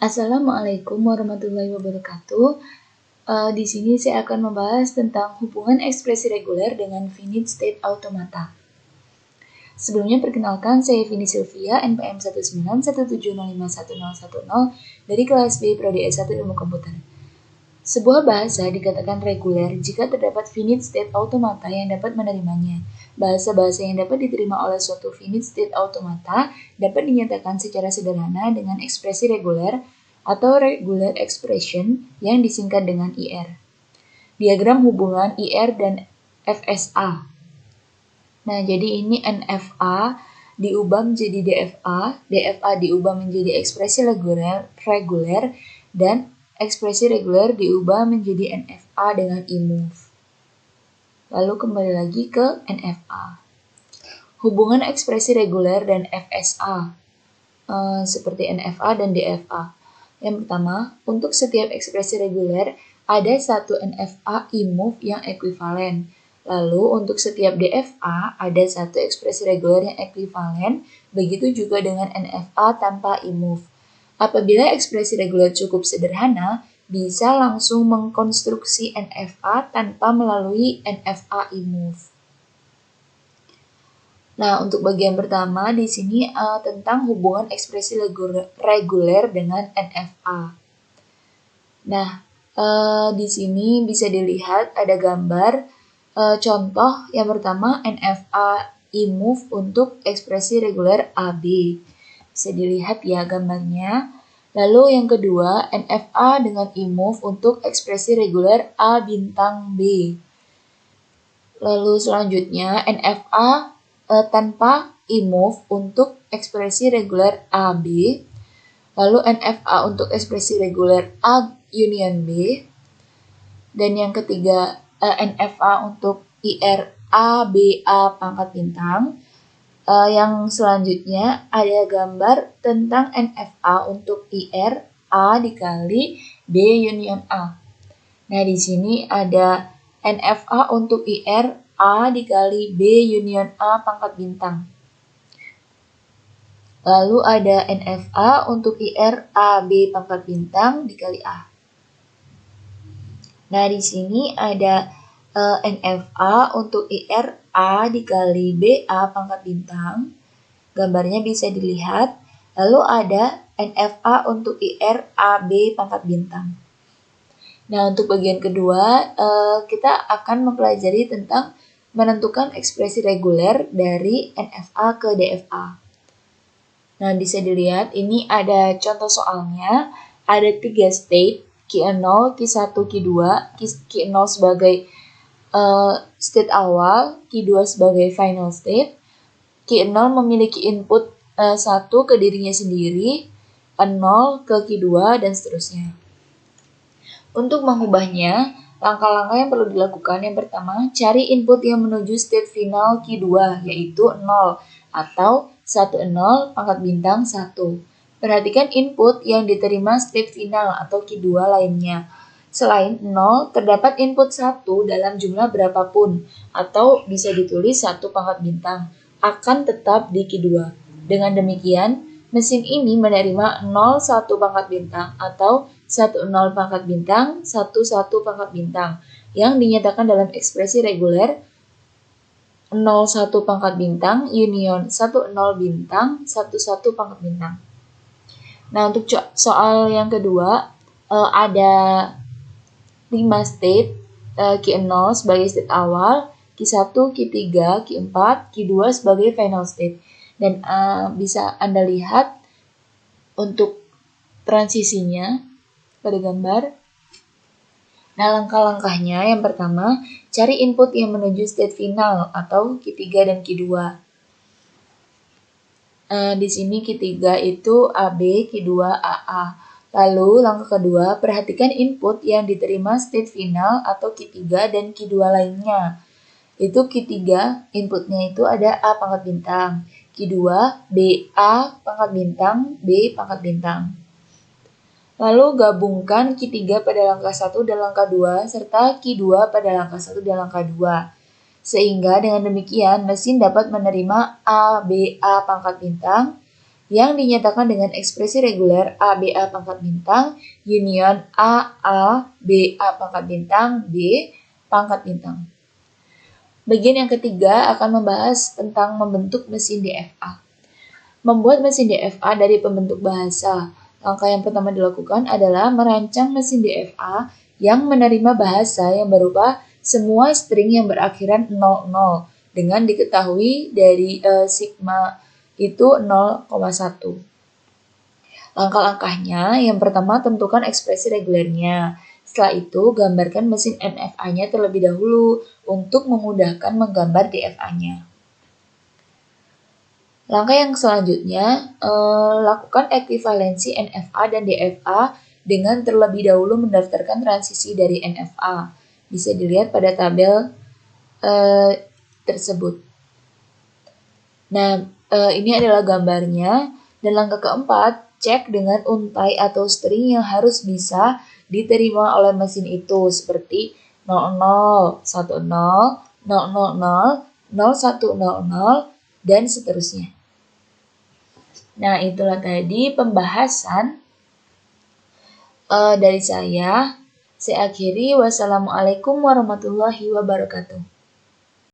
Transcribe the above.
Assalamualaikum warahmatullahi wabarakatuh. Di sini saya akan membahas tentang hubungan ekspresi reguler dengan finite state automata. Sebelumnya perkenalkan, saya Vini Sylvia, NPM 191705110 dari kelas B Prodi S1 Ilmu Komputer. Sebuah bahasa dikatakan reguler jika terdapat finite state automata yang dapat menerimanya. Bahasa-bahasa yang dapat diterima oleh suatu finite state automata dapat dinyatakan secara sederhana dengan ekspresi reguler atau regular expression yang disingkat dengan IR. Diagram hubungan IR dan FSA. Nah, jadi ini NFA diubah menjadi DFA, DFA diubah menjadi ekspresi reguler, dan ekspresi reguler diubah menjadi NFA dengan IMOV. Lalu kembali lagi ke NFA. Hubungan ekspresi reguler dan FSA seperti NFA dan DFA. Yang pertama, untuk setiap ekspresi reguler ada satu NFA IMOV yang ekuivalen. Lalu untuk setiap DFA ada satu ekspresi reguler yang ekuivalen, begitu juga dengan NFA tanpa IMOV. Apabila ekspresi reguler cukup sederhana, bisa langsung mengkonstruksi NFA tanpa melalui NFA IMOV. Nah, untuk bagian pertama di sini tentang hubungan ekspresi reguler dengan NFA. Nah, di sini bisa dilihat ada gambar contoh yang pertama NFA IMOV untuk ekspresi reguler AB. Bisa dilihat ya gambarnya. Lalu yang kedua NFA dengan IMOV untuk ekspresi reguler A bintang B. Lalu selanjutnya NFA tanpa IMOV untuk ekspresi reguler AB, lalu NFA untuk ekspresi reguler A union B, dan yang ketiga NFA untuk IR A B A pangkat bintang. Yang selanjutnya ada gambar tentang NFA untuk IR A dikali B union A. Nah, di sini ada NFA untuk IR A dikali B union A pangkat bintang. Lalu ada NFA untuk IR A B pangkat bintang dikali A. Nah, di sini ada NFA untuk IR A dikali B A pangkat bintang. Gambarnya bisa dilihat. Lalu ada NFA untuk IR A B pangkat bintang. Nah, untuk bagian kedua, kita akan mempelajari tentang menentukan ekspresi reguler dari NFA ke DFA. Nah, bisa dilihat ini ada contoh soalnya. Ada 3 state, Q0, Q1, Q2. Q0 sebagai state awal, Q2 sebagai final state. Q0 memiliki input 1 ke dirinya sendiri, 0 ke Q2, dan seterusnya. Untuk mengubahnya, langkah-langkah yang perlu dilakukan yang pertama, cari input yang menuju state final Q2, yaitu 0 atau 10 pangkat bintang 1. Perhatikan input yang diterima state final atau Q2 lainnya. Selain 0, terdapat input 1 dalam jumlah berapapun, atau bisa ditulis 1 pangkat bintang, akan tetap di Q2. Dengan demikian, mesin ini menerima 0, 1 pangkat bintang atau 10 pangkat bintang, 11 pangkat bintang yang dinyatakan dalam ekspresi reguler 01 pangkat bintang union 10 bintang 11 pangkat bintang. Nah, untuk soal yang kedua ada 5 state, Q0 sebagai state awal, Q1, Q3, Q4, Q2 sebagai final state. Dan bisa Anda lihat untuk transisinya pada gambar. Nah, langkah-langkahnya yang pertama, cari input yang menuju state final atau Q3 dan Q2. Di sini Q3 itu AB, Q2 AA. Lalu langkah kedua, perhatikan input yang diterima state final atau Q3 dan Q2 lainnya. Itu Q3 inputnya itu ada A pangkat bintang, Q2 B A pangkat bintang, B pangkat bintang. Lalu gabungkan Q3 pada langkah 1 dan langkah 2 serta Q2 pada langkah 1 dan langkah 2. Sehingga dengan demikian mesin dapat menerima A, B, A pangkat bintang yang dinyatakan dengan ekspresi reguler A, B, A pangkat bintang, union A, B, A pangkat bintang, B, pangkat bintang. Bagian yang ketiga akan membahas tentang membentuk mesin DFA. Membuat mesin DFA dari pembentuk bahasa. Langkah yang pertama dilakukan adalah merancang mesin DFA yang menerima bahasa yang berupa semua string yang berakhiran 00 dengan diketahui dari sigma itu 0,1. Langkah-langkahnya, yang pertama tentukan ekspresi regulernya. Setelah itu, gambarkan mesin NFA-nya terlebih dahulu untuk memudahkan menggambar DFA-nya. Langkah yang selanjutnya, lakukan ekuivalensi NFA dan DFA dengan terlebih dahulu mendaftarkan transisi dari NFA. Bisa dilihat pada tabel tersebut. Nah, ini adalah gambarnya. Dan langkah keempat, cek dengan untai atau string yang harus bisa diterima oleh mesin itu seperti 00, 10, 000, 0100, dan seterusnya. Nah, itulah tadi pembahasan dari saya. Saya akhiri. Wassalamualaikum warahmatullahi wabarakatuh.